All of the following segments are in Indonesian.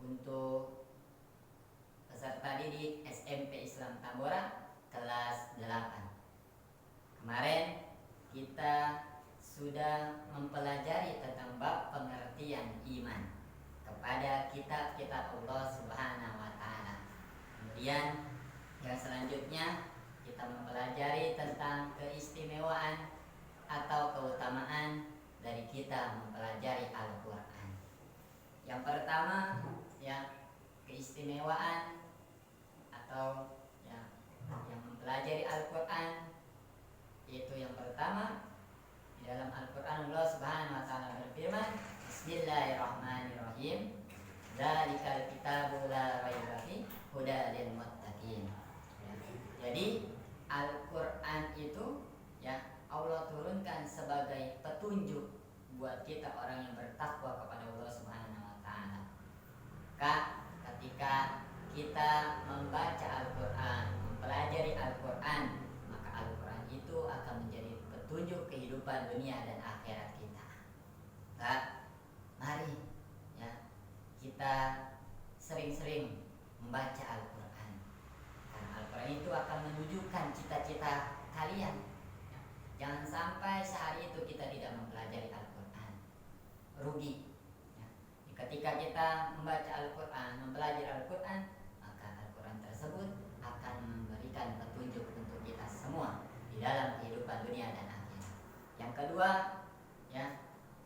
untuk peserta didik SMP Islam Tambora kelas 8. Kemarin kita sudah mempelajari tentang bab pengertian iman kepada kitab-kitab Allah Subhanahu wa taala. Kemudian yang selanjutnya kita mempelajari tentang keistimewaan atau keutamaan dari kita mempelajari Al-Qur'an. Yang pertama keistimewaan atau yang mempelajari Al-Qur'an, yaitu yang pertama di dalam Al-Qur'an Allah Subhanahu wa taala berfirman, Bismillahirrahmanirrahim. Dzalikal kitabu la raiba fihi hudal lil muttaqin. Jadi Al-Qur'an itu Allah turunkan sebagai petunjuk buat kita orang yang bertakwa kepada Allah Subhanahu wa taala. Ketika kita membaca Al-Qur'an, mempelajari Al-Qur'an, maka Al-Qur'an itu akan menjadi petunjuk kehidupan dunia dan akhirat kita. Mari kita sering-sering membaca Al-Qur'an, karena Al-Qur'an itu akan menunjukkan cita-cita kalian. Jangan sampai sehari itu kita tidak mempelajari Al-Qur'an, rugi. Ketika kita membaca Al-Qur'an, mempelajari Al-Qur'an, maka Al-Qur'an tersebut akan memberikan petunjuk untuk kita semua di dalam kehidupan dunia dan akhirat. Yang kedua,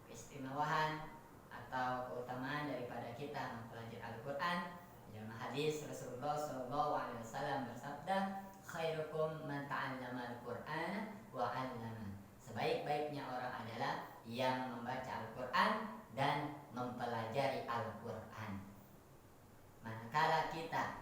keistimewaan atau keutamaan daripada kita mempelajari Al-Qur'an. Dalam hadis Rasulullah SAW bersabda, khairukum man ta'allama al-Qur'ana wa 'allama. Sebaik-baiknya orang adalah yang membaca Al-Qur'an dan mempelajari Al-Qur'an. Manakala kita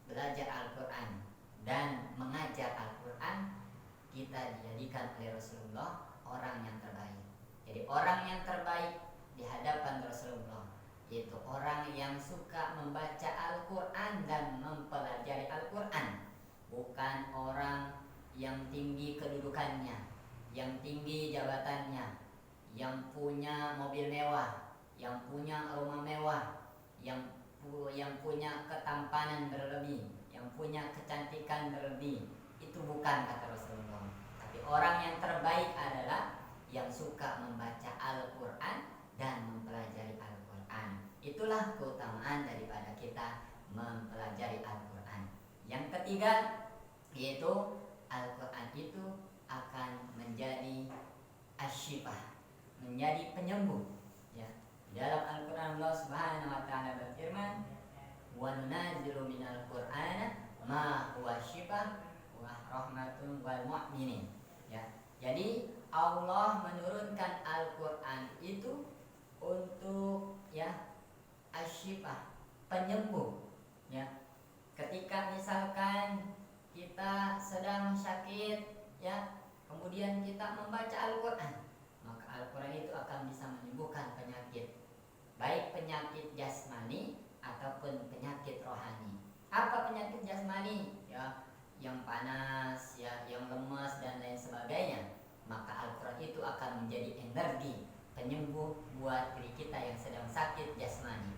belajar Al-Qur'an dan mengajar Al-Qur'an, kita dijadikan oleh Rasulullah orang yang terbaik. Jadi orang yang terbaik di hadapan Rasulullah yaitu orang yang suka membaca Al-Qur'an dan mempelajari Al-Qur'an, bukan orang yang tinggi kedudukannya, yang tinggi jabatannya, yang punya mobil mewah, yang punya rumah mewah, yang punya ketampanan berlebih, yang punya kecantikan berlebih. Itu bukan kata Rasulullah. Tapi orang yang terbaik adalah yang suka membaca Al-Qur'an dan mempelajari Al-Qur'an. Itulah keutamaan daripada kita mempelajari Al-Qur'an. Yang ketiga, yaitu Al-Qur'an itu akan menjadi asyifah, menjadi penyembuh. Di dalam Al-Qur'an Allah Subhanahu wa taala berfirman, "Wa nunazzilu minal Qur'ana ma huwa syifaa wa rahmatun wal mu'minin." Jadi Allah menurunkan Al-Qur'an itu untuk asyifah, penyembuh. Ketika misalkan kita sedang sakit, kemudian kita membaca Al-Qur'an, maka Al-Qur'an itu akan bisa menyembuhkan penyakit, baik penyakit jasmani ataupun penyakit rohani. Apa penyakit jasmani? Yang panas, yang lemas dan lain sebagainya. Maka Al-Qur'an itu akan menjadi energi penyembuh buat diri kita yang sedang sakit jasmani.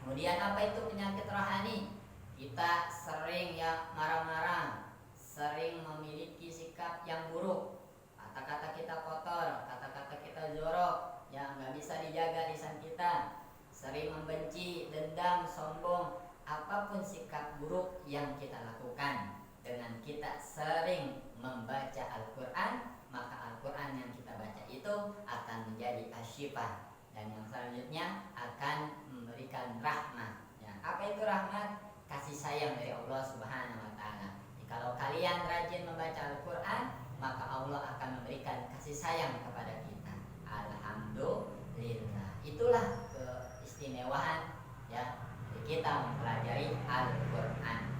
Kemudian apa itu penyakit rohani? Kita sering marah-marah, sering memiliki sikap yang buruk, kata-kata kita kotor, kata-kata kita jorok, nggak bisa dijaga lisan kita, sering membenci, dendam, sombong, apapun sikap buruk yang kita lakukan. Dengan kita sering membaca Al-Qur'an, maka Al-Qur'an yang kita baca itu akan menjadi asyifah, dan yang selanjutnya akan memberikan rahmat. Apa itu rahmat? Kasih sayang dari Allah Subhanahu wa taala. Kalau kalian rajin membaca Al-Qur'an, maka Allah akan memberikan kasih sayang kepada kita. Alhamdulillah. Itulah keistimewaan kita mempelajari Al-Qur'an.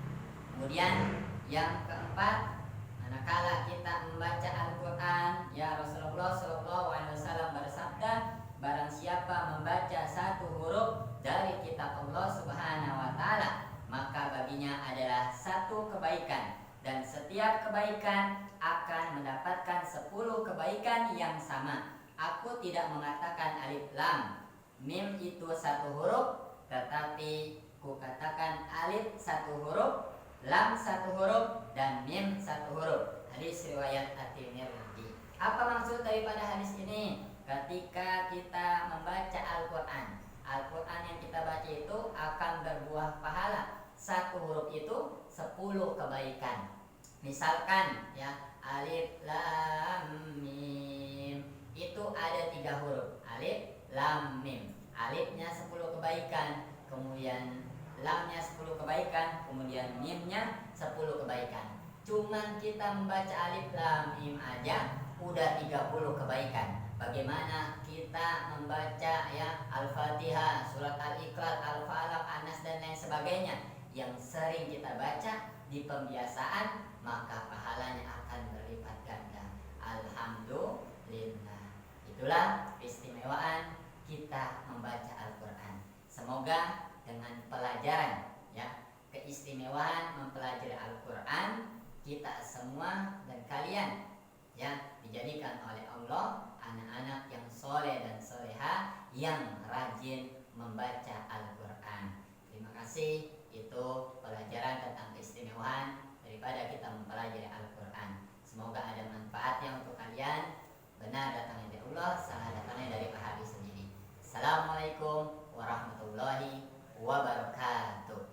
Kemudian yang keempat, manakala kita membaca Al-Qur'an, Rasulullah SAW bersabda, barang siapa membaca satu huruf dari kitab Allah Subhanahu wa taala, maka baginya adalah satu kebaikan, dan setiap kebaikan akan mendapatkan 10 kebaikan yang sama. Aku tidak mengatakan alif lam mim itu satu huruf, tetapi kukatakan alif satu huruf, lam satu huruf, dan mim satu huruf. Hadis riwayat At-Tirmidzi. Apa maksud daripada hadis ini? Ketika kita membaca Al-Quran, Al-Quran yang kita baca itu akan berbuah pahala. Satu huruf itu 10 kebaikan. Misalkan ya, alif lam mim itu ada 3 huruf, alif lam mim. Alifnya 10 kebaikan, kemudian lamnya 10 kebaikan, kemudian mimnya 10 kebaikan. Cuman kita membaca alif lam mim aja udah 30 kebaikan. Bagaimana kita membaca ya Al-Fatihah, surat Al-Ikhlas, Al-Falaq, An-Nas dan lain sebagainya yang sering kita baca di pembiasaan, maka pahalanya akan berlipat ganda. Alhamdulillah. Itulah keistimewaan kita membaca Al-Quran. Semoga dengan pelajaran ya, keistimewaan mempelajari Al-Quran, kita semua dan kalian ya dijadikan oleh Allah anak-anak yang soleh dan soleha yang rajin membaca Al-Quran. Terima kasih. Itu pelajaran tentang keistimewaan daripada kita mempelajari Al-Quran. Semoga ada manfaatnya untuk kalian. Benar datangnya dari Allah, salah datangnya dari Pak Habib sendiri. Assalamualaikum warahmatullahi wabarakatuh.